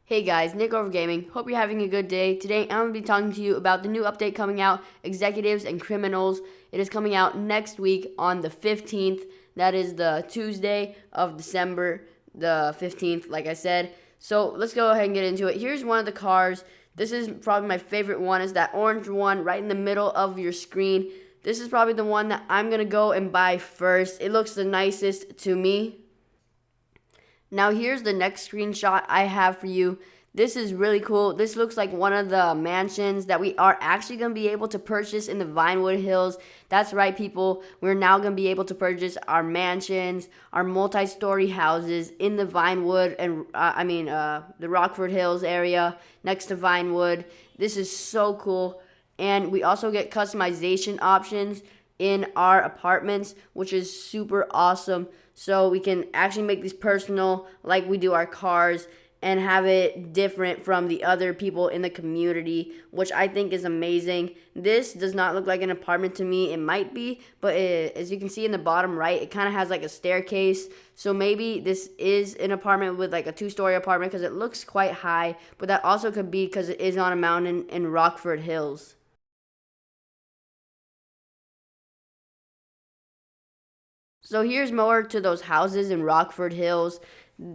Hey guys, Nick over Gaming. Hope you're having a good day. Today I'm going to be talking to you about the new update coming out, Executives and Criminals. It is coming out next week on the 15th. That is the Tuesday of December, the 15th, like I said. So let's go ahead and get into it. Here's one of the cars. This is probably my favorite one. Is that orange one right in the middle of your screen. This is probably the one that I'm going to go and buy first. It looks the nicest to me. Now here's the next screenshot I have for you. This is really cool. This looks like one of the mansions that we are actually going to be able to purchase in the Vinewood Hills. That's right, people. We're now going to be able to purchase our mansions, our multi-story houses in the Vinewood and the Rockford Hills area next to Vinewood. This is so cool. And we also get customization options in our apartments, which is super awesome. So we can actually make these personal like we do our cars and have it different from the other people in the community, which I think is amazing. This does not look like an apartment to me. It might be, but as you can see in the bottom right, it kind of has like a staircase. So maybe this is an apartment with like a two-story apartment because it looks quite high, but that also could be because it is on a mountain in Rockford Hills. So here's more to those houses in Rockford Hills.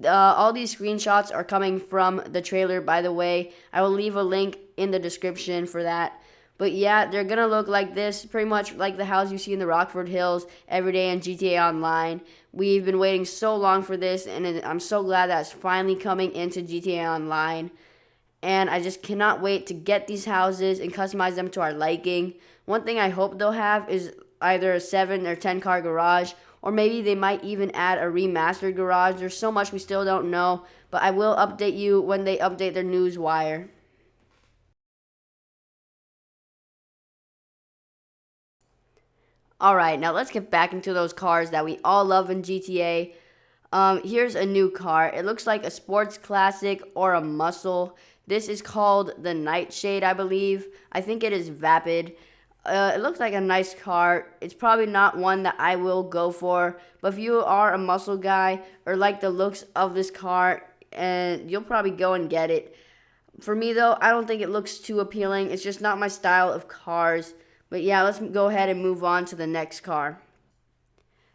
All these screenshots are coming from the trailer, by the way. I will leave a link in the description for that. But yeah, they're going to look like this, pretty much like the house you see in the Rockford Hills every day in GTA Online. We've been waiting so long for this, and I'm so glad that it's finally coming into GTA Online. And I just cannot wait to get these houses and customize them to our liking. One thing I hope they'll have is either a 7 or 10 car garage, or maybe they might even add a remastered garage. There's so much we still don't know, but I will update you when they update their news wire. Alright, now let's get back into those cars that we all love in GTA. Here's a new car. It looks like a sports classic or a muscle. This is called the Nightshade, I believe. I think it is Vapid. It looks like a nice car. It's probably not one that I will go for, but if you are a muscle guy or like the looks of this car, and you'll probably go and get it. For me though, I don't think it looks too appealing. It's just not my style of cars. But yeah, let's go ahead and move on to the next car.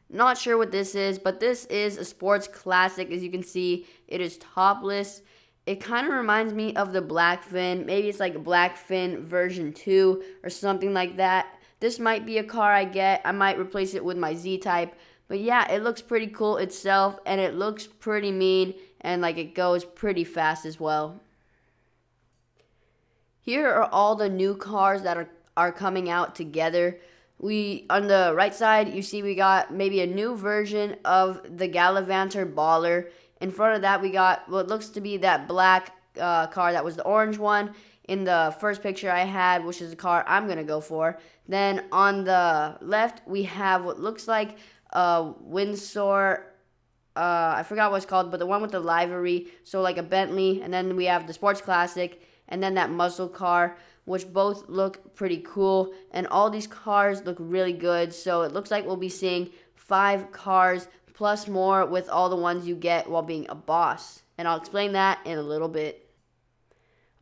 Not sure what this is, but this is a sports classic. As you can see, it is topless. It kind of reminds me of the Blackfin. Maybe it's like a Blackfin version 2 or something like that. This might be a car I get. I might replace it with my Z-Type. But yeah, it looks pretty cool itself, and it looks pretty mean, and like it goes pretty fast as well. Here are all the new cars that are coming out together. On the right side, you see we got maybe a new version of the Gallivanter Baller. In front of that, we got what looks to be that black car that was the orange one in the first picture I had, which is the car I'm going to go for. Then on the left, we have what looks like a Windsor, I forgot what it's called, but the one with the livery, so like a Bentley. And then we have the Sports Classic, and then that muscle car, which both look pretty cool. And all these cars look really good, so it looks like we'll be seeing 5 cars plus more with all the ones you get while being a boss. And I'll explain that in a little bit.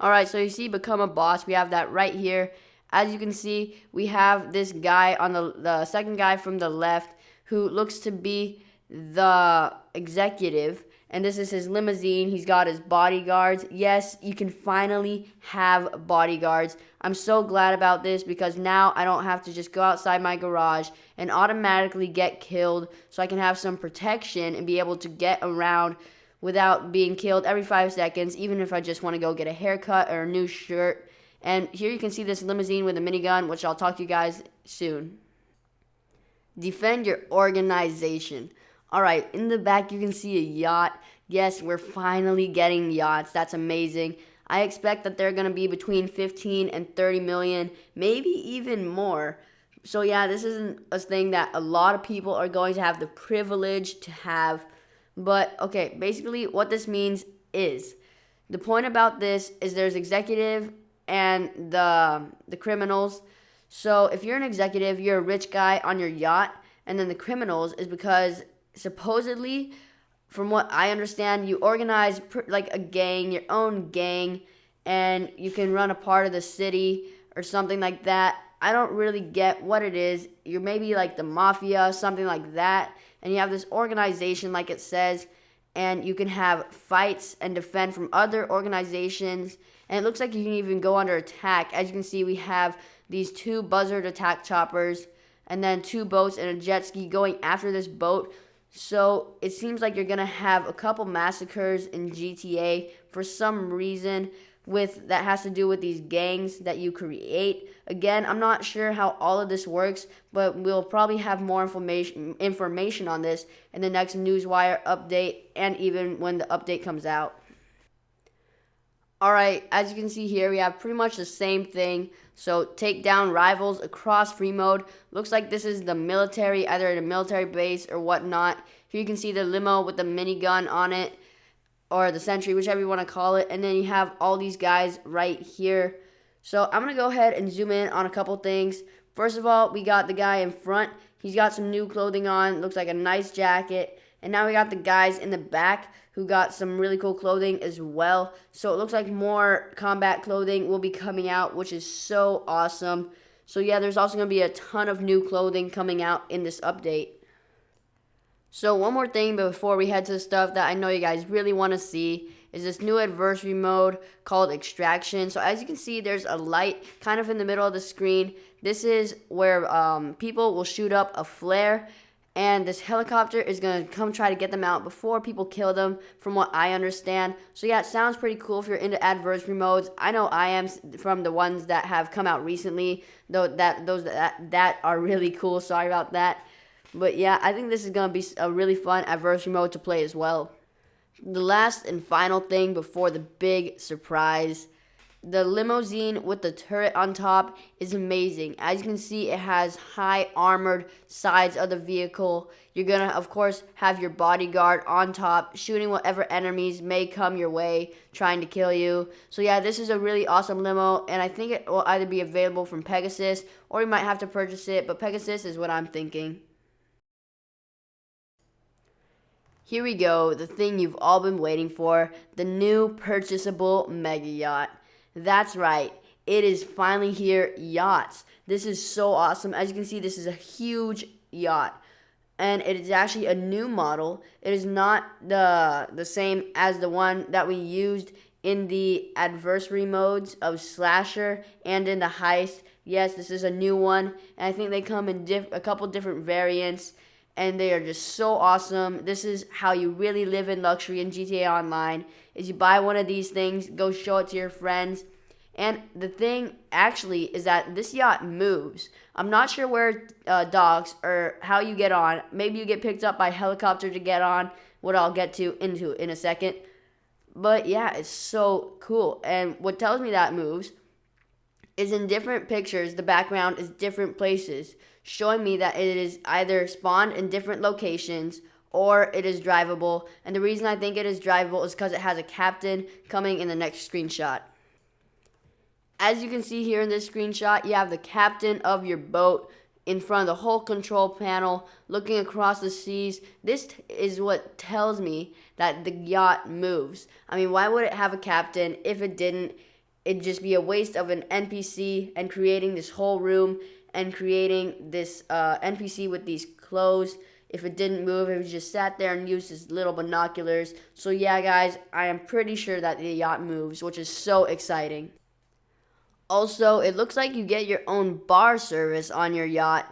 Alright, so you see Become a Boss. We have that right here. As you can see, we have this guy on the second guy from the left who looks to be the executive. And this is his limousine. He's got his bodyguards. Yes, you can finally have bodyguards. I'm so glad about this because now I don't have to just go outside my garage and automatically get killed, so I can have some protection and be able to get around without being killed every 5 seconds, even if I just want to go get a haircut or a new shirt. And here you can see this limousine with a minigun, which I'll talk to you guys soon. Defend your organization. Alright, in the back you can see a yacht. Yes, we're finally getting yachts. That's amazing. I expect that they're going to be between 15 and 30 million, maybe even more. So yeah, this isn't a thing that a lot of people are going to have the privilege to have. But okay, basically what this means is, the point about this is there's executive and the criminals. So if you're an executive, you're a rich guy on your yacht, and then the criminals is because supposedly from what I understand, you organize like a gang, your own gang, and you can run a part of the city or something like that. I don't really get what it is. You're maybe like the mafia, something like that, and you have this organization, like it says, and you can have fights and defend from other organizations. And it looks like you can even go under attack. As you can see, we have these two buzzard attack choppers, and then two boats and a jet ski going after this boat. So it seems like you're gonna have a couple massacres in GTA for some reason with that has to do with these gangs that you create. Again, I'm not sure how all of this works, but we'll probably have more information on this in the next Newswire update and even when the update comes out. Alright, as you can see here, we have pretty much the same thing. So take down rivals across free mode. Looks like this is the military, either at a military base or whatnot. Here you can see the limo with the minigun on it, or the sentry, whichever you want to call it. And then you have all these guys right here. So I'm going to go ahead and zoom in on a couple things. First of all, we got the guy in front. He's got some new clothing on. Looks like a nice jacket. And now we got the guys in the back who got some really cool clothing as well. So it looks like more combat clothing will be coming out, which is so awesome. So yeah, there's also going to be a ton of new clothing coming out in this update. So one more thing before we head to the stuff that I know you guys really want to see is this new adversary mode called Extraction. So as you can see, there's a light kind of in the middle of the screen. This is where people will shoot up a flare, and this helicopter is going to come try to get them out before people kill them, from what I understand. So yeah, it sounds pretty cool if you're into adversary modes. I know I am from the ones that have come out recently, though those that are really cool. Sorry about that. But yeah, I think this is going to be a really fun adversary mode to play as well. The last and final thing before the big surprise, the limousine with the turret on top is amazing. As you can see, it has high armored sides of the vehicle. You're going to, of course, have your bodyguard on top, shooting whatever enemies may come your way, trying to kill you. So yeah, this is a really awesome limo, and I think it will either be available from Pegasus, or you might have to purchase it, but Pegasus is what I'm thinking. Here we go, the thing you've all been waiting for, the new purchasable mega yacht. That's right, it is finally here, yachts. This is so awesome. As you can see, this is a huge yacht, and it is actually a new model. It is not the same as the one that we used in the adversary modes of Slasher and in the Heist. Yes, this is a new one, and I think they come in a couple different variants, and they are just so awesome. This is how you really live in luxury in GTA Online, is you buy one of these things, go show it to your friends. And the thing actually is that this yacht moves. I'm not sure where docks or how you get on. Maybe you get picked up by helicopter to get on, what I'll get into in a second. But yeah, it's so cool. And what tells me that moves is in different pictures, the background is different places, showing me that it is either spawned in different locations or it is drivable. And the reason I think it is drivable is because it has a captain coming in the next screenshot. As you can see here in this screenshot, you have the captain of your boat in front of the whole control panel, looking across the seas. This is what tells me that the yacht moves. I mean, why would it have a captain if it didn't? It'd just be a waste of an NPC and creating this whole room and creating this NPC with these clothes. If it didn't move, if it just sat there and used his little binoculars. So yeah, guys, I am pretty sure that the yacht moves, which is so exciting. Also, it looks like you get your own bar service on your yacht,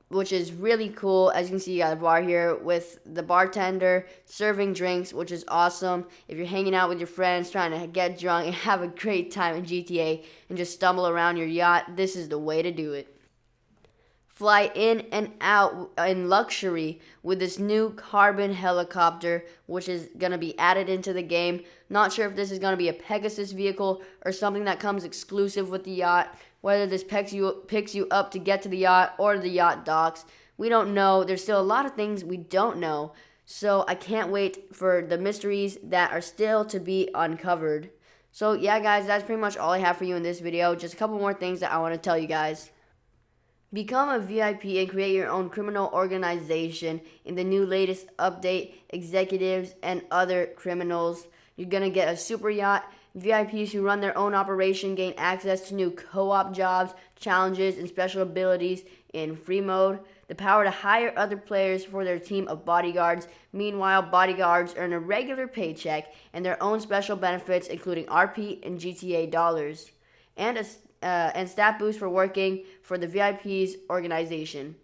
which is really cool. As you can see, you got a bar here with the bartender serving drinks, which is awesome. If you're hanging out with your friends, trying to get drunk and have a great time in GTA and just stumble around your yacht, this is the way to do it. Fly in and out in luxury with this new carbon helicopter, which is going to be added into the game. Not sure if this is going to be a Pegasus vehicle or something that comes exclusive with the yacht. Whether this picks you up to get to the yacht or the yacht docks, we don't know. There's still a lot of things we don't know. So I can't wait for the mysteries that are still to be uncovered. So yeah, guys, that's pretty much all I have for you in this video. Just a couple more things that I want to tell you guys. Become a VIP and create your own criminal organization in the new latest update. Executives and other criminals. You're going to get a super yacht. VIPs who run their own operation gain access to new co-op jobs, challenges, and special abilities in free mode. The power to hire other players for their team of bodyguards. Meanwhile, bodyguards earn a regular paycheck and their own special benefits, including RP and GTA dollars. And stat boost for working for the VIP's organization.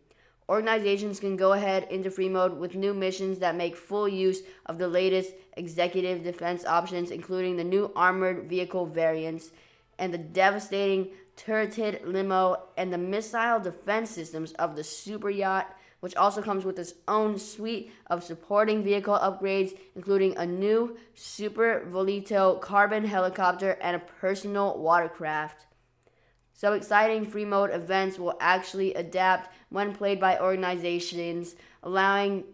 Organizations can go ahead into free mode with new missions that make full use of the latest executive defense options, including the new armored vehicle variants and the devastating turreted Limo and the missile defense systems of the super yacht, which also comes with its own suite of supporting vehicle upgrades, including a new super volito carbon helicopter and a personal watercraft. Some exciting free mode events will actually adapt when played by organizations, allowing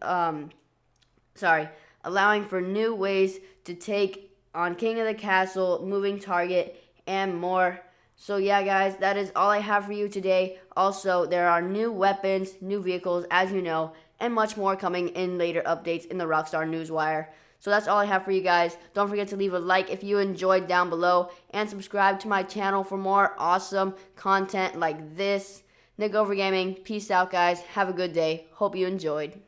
for new ways to take on King of the Castle, moving target, and more. So yeah, guys, that is all I have for you today. Also, there are new weapons, new vehicles, as you know, and much more coming in later updates in the Rockstar Newswire. So that's all I have for you guys. Don't forget to leave a like if you enjoyed down below, and subscribe to my channel for more awesome content like this. Nick Over Gaming, peace out, guys. Have a good day. Hope you enjoyed.